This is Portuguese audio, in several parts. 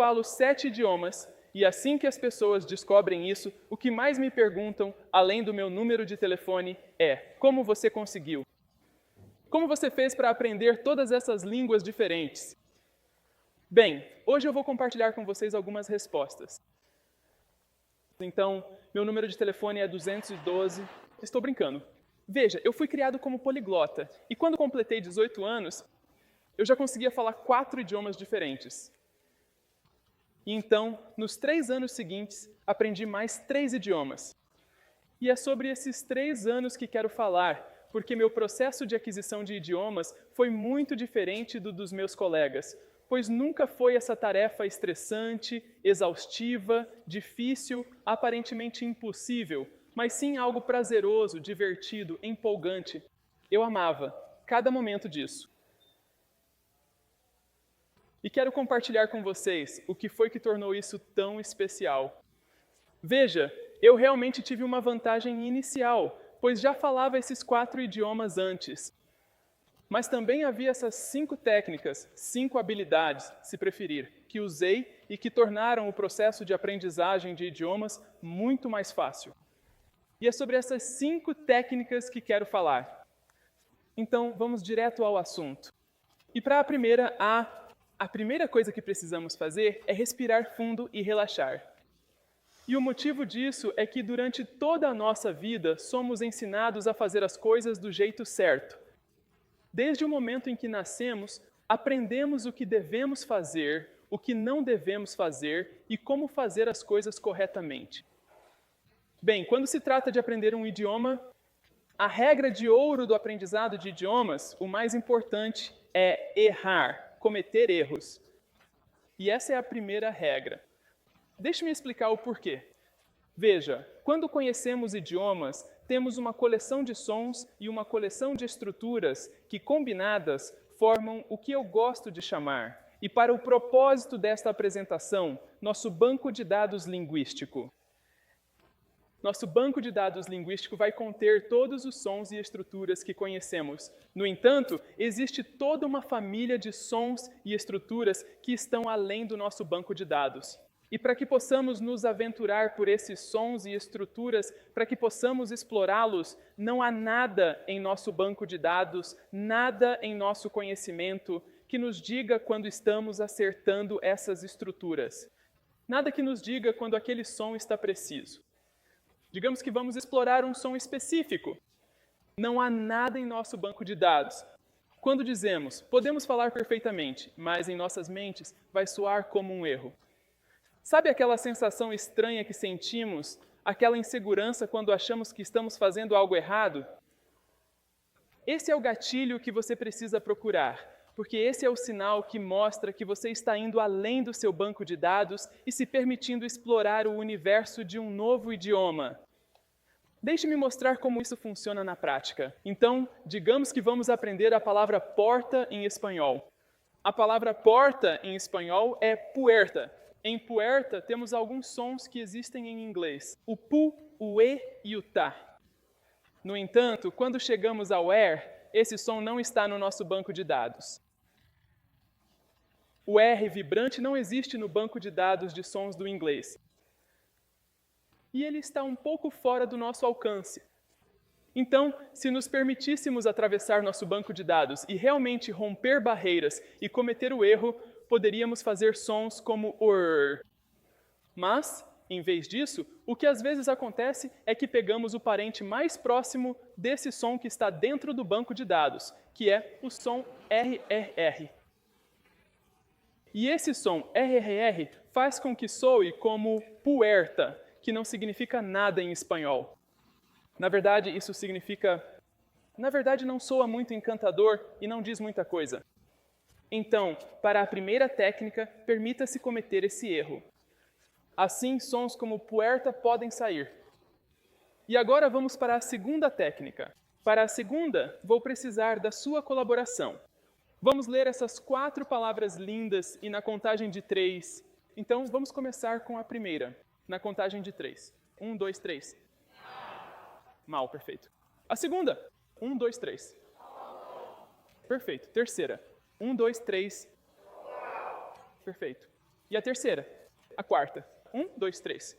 falo 7 idiomas, e assim que as pessoas descobrem isso, o que mais me perguntam, além do meu número de telefone, é: como você conseguiu? Como você fez para aprender todas essas línguas diferentes? Bem, hoje eu vou compartilhar com vocês algumas respostas. Então, meu número de telefone é 212. Estou brincando. Veja, eu fui criado como poliglota, e quando completei 18 anos, eu já conseguia falar 4 idiomas diferentes. E então, nos 3 anos seguintes, aprendi mais 3 idiomas. E é sobre esses 3 anos que quero falar, porque meu processo de aquisição de idiomas foi muito diferente do dos meus colegas, pois nunca foi essa tarefa estressante, exaustiva, difícil, aparentemente impossível, mas sim algo prazeroso, divertido, empolgante. Eu amava cada momento disso. E quero compartilhar com vocês o que foi que tornou isso tão especial. Veja, eu realmente tive uma vantagem inicial, pois já falava esses 4 idiomas antes. Mas também havia essas 5 técnicas, 5 habilidades, se preferir, que usei e que tornaram o processo de aprendizagem de idiomas muito mais fácil. E é sobre essas 5 técnicas que quero falar. Então, vamos direto ao assunto. E para a primeira coisa que precisamos fazer é respirar fundo e relaxar. E o motivo disso é que durante toda a nossa vida somos ensinados a fazer as coisas do jeito certo. Desde o momento em que nascemos, aprendemos o que devemos fazer, o que não devemos fazer e como fazer as coisas corretamente. Bem, quando se trata de aprender um idioma, a regra de ouro do aprendizado de idiomas, o mais importante é errar, cometer erros. E essa é a primeira regra. Deixe-me explicar o porquê. Veja, quando conhecemos idiomas, temos uma coleção de sons e uma coleção de estruturas que, combinadas, formam o que eu gosto de chamar, e para o propósito desta apresentação, nosso banco de dados linguístico. Nosso banco de dados linguístico vai conter todos os sons e estruturas que conhecemos. No entanto, existe toda uma família de sons e estruturas que estão além do nosso banco de dados. E para que possamos nos aventurar por esses sons e estruturas, para que possamos explorá-los, não há nada em nosso banco de dados, nada em nosso conhecimento que nos diga quando estamos acertando essas estruturas. Nada que nos diga quando aquele som está preciso. Digamos que vamos explorar um som específico. Não há nada em nosso banco de dados. Quando dizemos, podemos falar perfeitamente, mas em nossas mentes vai soar como um erro. Sabe aquela sensação estranha que sentimos, aquela insegurança quando achamos que estamos fazendo algo errado? Esse é o gatilho que você precisa procurar, porque esse é o sinal que mostra que você está indo além do seu banco de dados e se permitindo explorar o universo de um novo idioma. Deixe-me mostrar como isso funciona na prática. Então, digamos que vamos aprender a palavra porta em espanhol. A palavra porta em espanhol é puerta. Em puerta, temos alguns sons que existem em inglês: o pu, o e e o ta. No entanto, quando chegamos ao er, esse som não está no nosso banco de dados. O R vibrante não existe no banco de dados de sons do inglês. E ele está um pouco fora do nosso alcance. Então, se nos permitíssemos atravessar nosso banco de dados e realmente romper barreiras e cometer o erro, poderíamos fazer sons como or. Mas, em vez disso, o que às vezes acontece é que pegamos o parente mais próximo desse som que está dentro do banco de dados, que é o som RRR. E esse som RRR faz com que soe como puerta, que não significa nada em espanhol. Na verdade, isso significa... Na verdade, não soa muito encantador e não diz muita coisa. Então, para a primeira técnica, permita-se cometer esse erro. Assim, sons como puerta podem sair. E agora vamos para a segunda técnica. Para a segunda, vou precisar da sua colaboração. Vamos ler essas 4 palavras lindas e na contagem de 3. Então, vamos começar com a primeira, na contagem de 3. 1, 2, 3. Mal, perfeito. A segunda. 1, 2, 3. Perfeito. Terceira. 1, 2, 3. Perfeito. E a terceira, a quarta. 1, 2, 3.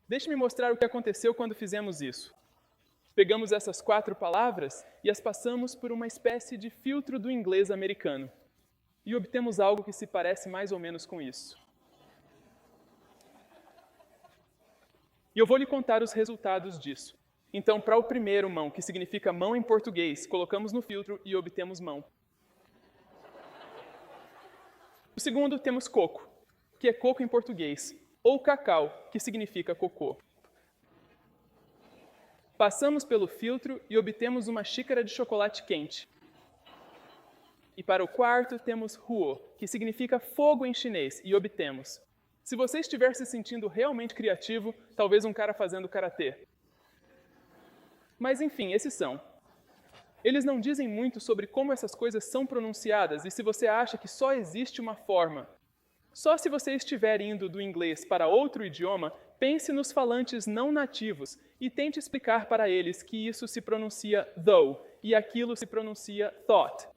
Deixe-me mostrar o que aconteceu quando fizemos isso. Pegamos essas 4 palavras e as passamos por uma espécie de filtro do inglês americano. E obtemos algo que se parece mais ou menos com isso. E eu vou lhe contar os resultados disso. Então, para o primeiro mão, que significa mão em português, colocamos no filtro e obtemos mão. O segundo, temos coco, que é coco em português, ou cacau, que significa cocô. Passamos pelo filtro e obtemos uma xícara de chocolate quente. E para o quarto, temos huo, que significa fogo em chinês, e obtemos. Se você estiver se sentindo realmente criativo, talvez um cara fazendo karatê. Mas enfim, esses são. Eles não dizem muito sobre como essas coisas são pronunciadas e se você acha que só existe uma forma. Só se você estiver indo do inglês para outro idioma, pense nos falantes não nativos e tente explicar para eles que isso se pronuncia though e aquilo se pronuncia thought.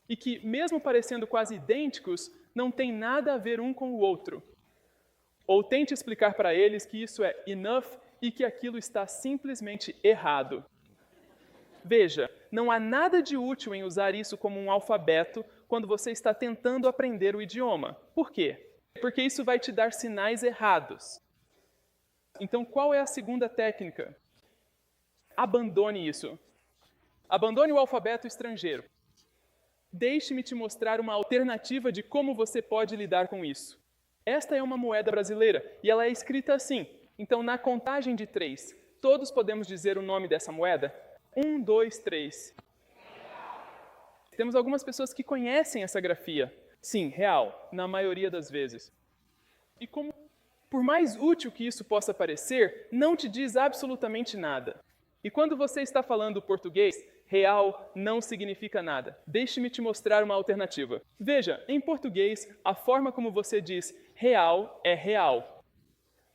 E que, mesmo parecendo quase idênticos, não tem nada a ver um com o outro. Ou tente explicar para eles que isso é enough e que aquilo está simplesmente errado. Veja, não há nada de útil em usar isso como um alfabeto quando você está tentando aprender o idioma. Por quê? Porque isso vai te dar sinais errados. Então, qual é a segunda técnica? Abandone isso. Abandone o alfabeto estrangeiro. Deixe-me te mostrar uma alternativa de como você pode lidar com isso. Esta é uma moeda brasileira e ela é escrita assim. Então, na contagem de 3, todos podemos dizer o nome dessa moeda? 1, 2, 3. Temos algumas pessoas que conhecem essa grafia. Sim, real, na maioria das vezes. E como, por mais útil que isso possa parecer, não te diz absolutamente nada. E quando você está falando português, real não significa nada. Deixe-me te mostrar uma alternativa. Veja, em português, a forma como você diz real é real.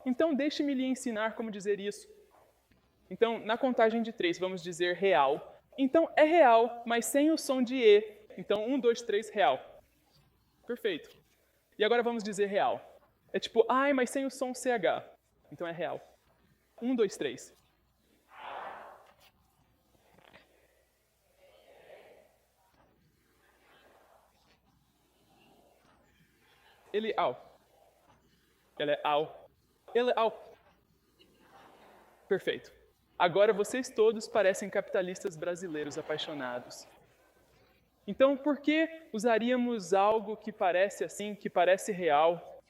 Então, deixe-me lhe ensinar como dizer isso. Então, na contagem de 3, vamos dizer real. Então, é real, mas sem o som de E. Então, 1, 2, 3, real. Perfeito. E agora vamos dizer real. É tipo, ai, mas sem o som CH. Então, é real. 1, 2, 3. Ele, au. Ela é au. Ele é au. Perfeito. Agora vocês todos parecem capitalistas brasileiros apaixonados. Então, por que usaríamos algo que parece assim, que parece real?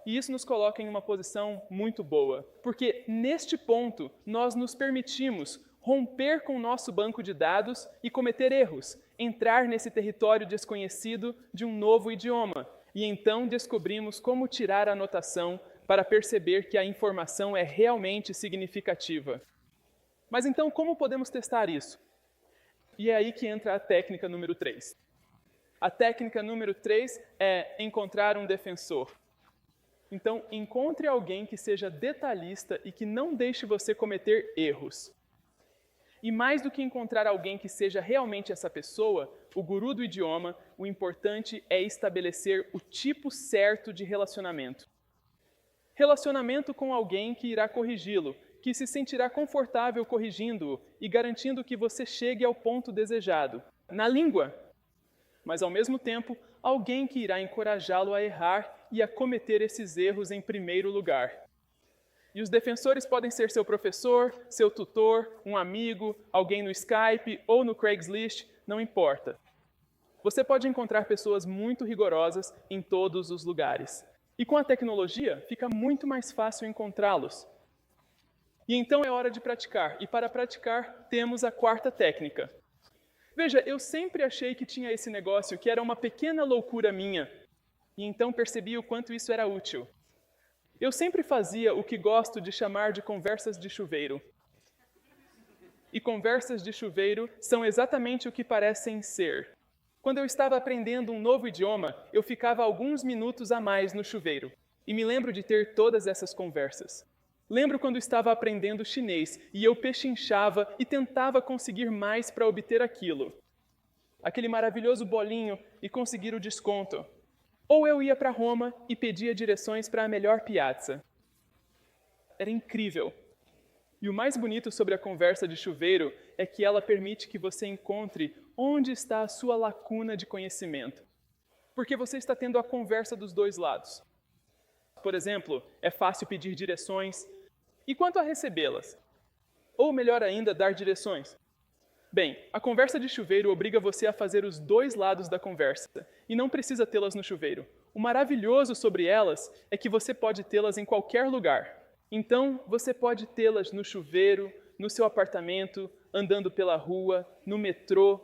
E isso nos coloca em uma posição muito boa, porque neste ponto nós nos permitimos romper com o nosso banco de dados e cometer erros, entrar nesse território desconhecido de um novo idioma. E então descobrimos como tirar a anotação para perceber que a informação é realmente significativa. Mas então, como podemos testar isso? E é aí que entra a técnica número 3. A técnica número 3 é encontrar um defensor. Então, encontre alguém que seja detalhista e que não deixe você cometer erros. E mais do que encontrar alguém que seja realmente essa pessoa, o guru do idioma, o importante é estabelecer o tipo certo de relacionamento. Relacionamento com alguém que irá corrigi-lo, que se sentirá confortável corrigindo-o e garantindo que você chegue ao ponto desejado. Na língua, mas ao mesmo tempo, alguém que irá encorajá-lo a errar e a cometer esses erros em primeiro lugar. E os defensores podem ser seu professor, seu tutor, um amigo, alguém no Skype ou no Craigslist, não importa. Você pode encontrar pessoas muito rigorosas em todos os lugares. E com a tecnologia, fica muito mais fácil encontrá-los. E então é hora de praticar. E para praticar, temos a quarta técnica. Veja, eu sempre achei que tinha esse negócio que era uma pequena loucura minha. E então percebi o quanto isso era útil. Eu sempre fazia o que gosto de chamar de conversas de chuveiro. E conversas de chuveiro são exatamente o que parecem ser. Quando eu estava aprendendo um novo idioma, eu ficava alguns minutos a mais no chuveiro. E me lembro de ter todas essas conversas. Lembro quando estava aprendendo chinês e eu pechinchava e tentava conseguir mais para obter aquilo. Aquele maravilhoso bolinho e conseguir o desconto. Ou eu ia para Roma e pedia direções para a melhor piazza. Era incrível. E o mais bonito sobre a conversa de chuveiro é que ela permite que você encontre onde está a sua lacuna de conhecimento. Porque você está tendo a conversa dos dois lados. Por exemplo, é fácil pedir direções. E quanto a recebê-las? Ou melhor ainda, dar direções? Bem, a conversa de chuveiro obriga você a fazer os dois lados da conversa, e não precisa tê-las no chuveiro. O maravilhoso sobre elas é que você pode tê-las em qualquer lugar. Então, você pode tê-las no chuveiro, no seu apartamento, andando pela rua, no metrô.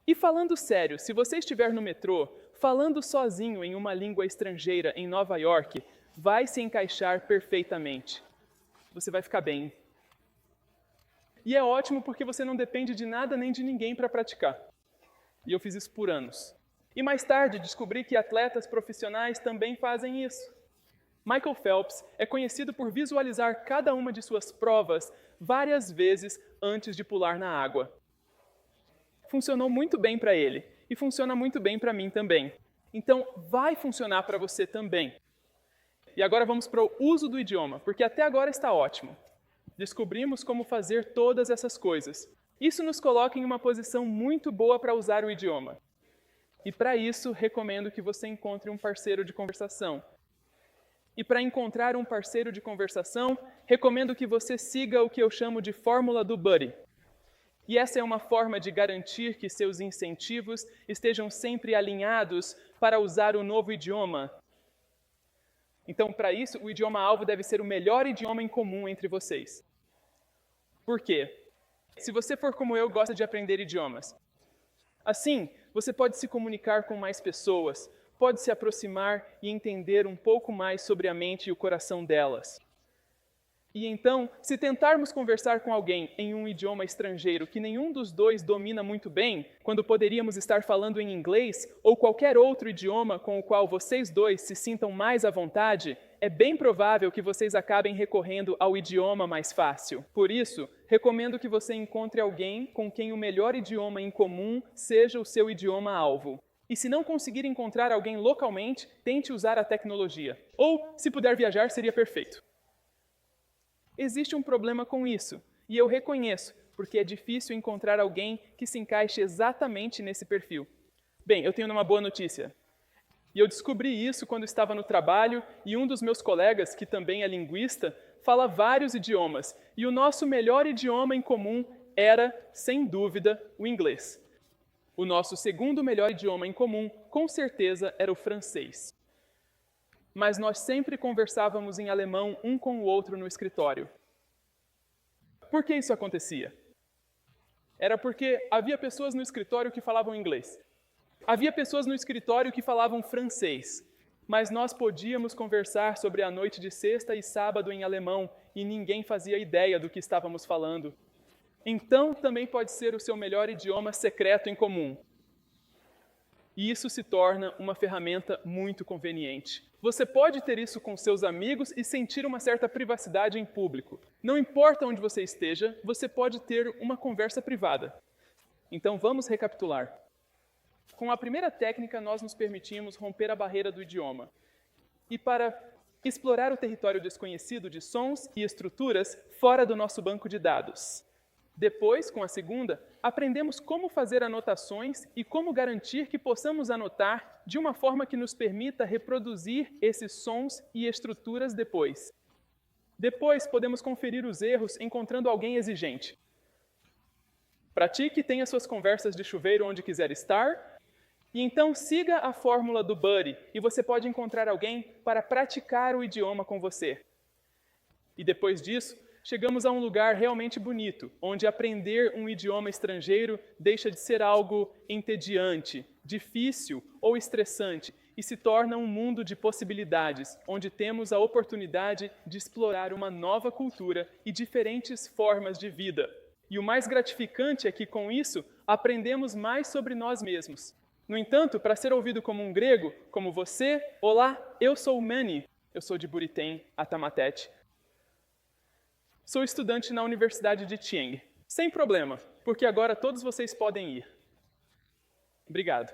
E falando sério, se você estiver no metrô, falando sozinho em uma língua estrangeira em Nova York, vai se encaixar perfeitamente. Você vai ficar bem. E é ótimo porque você não depende de nada nem de ninguém para praticar. E eu fiz isso por anos. E mais tarde descobri que atletas profissionais também fazem isso. Michael Phelps é conhecido por visualizar cada uma de suas provas várias vezes antes de pular na água. Funcionou muito bem para ele e funciona muito bem para mim também. Então, vai funcionar para você também. E agora vamos para o uso do idioma, porque até agora está ótimo. Descobrimos como fazer todas essas coisas. Isso nos coloca em uma posição muito boa para usar o idioma. E para isso, recomendo que você encontre um parceiro de conversação. E para encontrar um parceiro de conversação, recomendo que você siga o que eu chamo de fórmula do buddy. E essa é uma forma de garantir que seus incentivos estejam sempre alinhados para usar o novo idioma. Então, para isso, o idioma-alvo deve ser o melhor idioma em comum entre vocês. Por quê? Se você for como eu, gosta de aprender idiomas. Assim, você pode se comunicar com mais pessoas, pode se aproximar e entender um pouco mais sobre a mente e o coração delas. E então, se tentarmos conversar com alguém em um idioma estrangeiro que nenhum dos dois domina muito bem, quando poderíamos estar falando em inglês ou qualquer outro idioma com o qual vocês dois se sintam mais à vontade, é bem provável que vocês acabem recorrendo ao idioma mais fácil. Por isso, recomendo que você encontre alguém com quem o melhor idioma em comum seja o seu idioma-alvo. E se não conseguir encontrar alguém localmente, tente usar a tecnologia. Ou, se puder viajar, seria perfeito. Existe um problema com isso, e eu reconheço, porque é difícil encontrar alguém que se encaixe exatamente nesse perfil. Bem, eu tenho uma boa notícia. E eu descobri isso quando estava no trabalho e um dos meus colegas, que também é linguista, fala vários idiomas, e o nosso melhor idioma em comum era, sem dúvida, o inglês. O nosso segundo melhor idioma em comum, com certeza, era o francês. Mas nós sempre conversávamos em alemão um com o outro no escritório. Por que isso acontecia? Era porque havia pessoas no escritório que falavam inglês. Havia pessoas no escritório que falavam francês. Mas nós podíamos conversar sobre a noite de sexta e sábado em alemão e ninguém fazia ideia do que estávamos falando. Então, também pode ser o seu melhor idioma secreto em comum. E isso se torna uma ferramenta muito conveniente. Você pode ter isso com seus amigos e sentir uma certa privacidade em público. Não importa onde você esteja, você pode ter uma conversa privada. Então vamos recapitular. Com a primeira técnica, nós nos permitimos romper a barreira do idioma. E para explorar o território desconhecido de sons e estruturas fora do nosso banco de dados. Depois, com a segunda, aprendemos como fazer anotações e como garantir que possamos anotar de uma forma que nos permita reproduzir esses sons e estruturas depois. Depois, podemos conferir os erros encontrando alguém exigente. Pratique e tenha suas conversas de chuveiro onde quiser estar. E então siga a fórmula do buddy e você pode encontrar alguém para praticar o idioma com você. E depois disso, chegamos a um lugar realmente bonito, onde aprender um idioma estrangeiro deixa de ser algo entediante, difícil ou estressante e se torna um mundo de possibilidades, onde temos a oportunidade de explorar uma nova cultura e diferentes formas de vida. E o mais gratificante é que, com isso, aprendemos mais sobre nós mesmos. No entanto, para ser ouvido como um grego, como você, olá, eu sou Mani, eu sou de Buritem, Atamatete. Sou estudante na Universidade de Chiang. Sem problema, porque agora todos vocês podem ir. Obrigado.